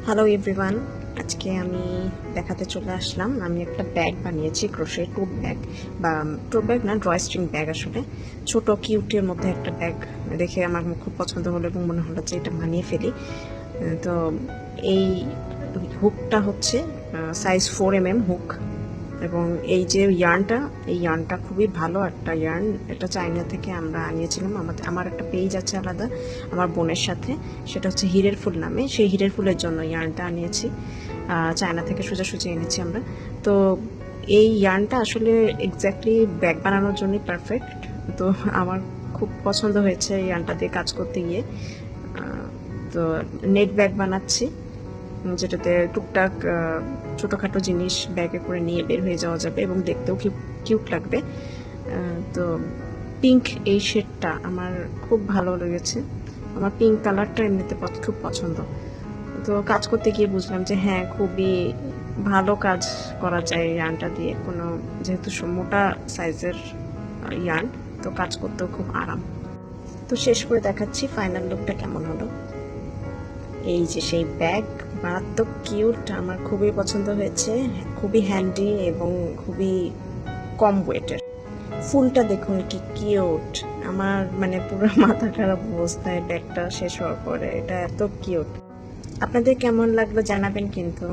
Hello everyone, আজকে আমি দেখাতে চলে আসলাম। আমি একটা ব্যাগ বানিয়েছি, ক্রোশের টোট ব্যাগ, বা টোট ব্যাগ না, ড্রয় স্ট্রিং ব্যাগ। আসলে ছোট কিউটের মধ্যে একটা ব্যাগ দেখে আমার খুব পছন্দ হলো এবং মনে হলো যে এটা বানিয়ে ফেলি। তো এই হুকটা হচ্ছে সাইজ 4 mm হুক, এবং এই যে এই ইয়ার্নটা খুবই ভালো একটা ইয়ার্ন। এটা চায়না থেকে আমরা আনিয়েছিলাম। আমার একটা পেজ আছে আলাদা আমার বোনের সাথে, সেটা হচ্ছে হীরের ফুল নামে। সেই হীরের ফুলের জন্য ইয়ার্নটা আনিয়েছি, চায়না থেকে সোজাসুজি এনেছি আমরা। তো এই ইয়ার্নটা আসলে এক্স্যাক্টলি ব্যাগ বানানোর জন্যই পারফেক্ট। তো আমার খুব পছন্দ হয়েছে এই ইয়ার্নটা দিয়ে কাজ করতে গিয়ে। তো নেট ব্যাগ বানাচ্ছি, যেটাতে টুকটাক ছোটোখাটো জিনিস ব্যাগে করে নিয়ে বের হয়ে যাওয়া যাবে এবং দেখতেও কিউট লাগবে। তো পিঙ্ক এই শেডটা আমার খুব ভালো লেগেছে। আমার পিঙ্ক কালারটা এমনিতে খুব পছন্দ। তো কাজ করতে গিয়ে বুঝলাম যে হ্যাঁ, খুবই ভালো কাজ করা যায় ইয়ার্নটা দিয়ে। যেহেতু মোটা সাইজের ইয়ার্ন, তো কাজ করতেও খুব আরাম। তো শেষ করে দেখাচ্ছি ফাইনাল লুকটা কেমন হলো। এই যে সেই ব্যাগ, মারাত্মক কিউট, আমার খুবই পছন্দ হয়েছে। খুবই হ্যান্ডি এবং খুবই কম ওয়েটের। ফুলটা দেখুন কি কিউট, আমার মানে পুরো মাথা খারাপ অবস্থায় ব্যাগটা শেষ হওয়ার পরে। এটা এত কিউট। আপনাদের কেমন লাগলো জানাবেন কিন্তু।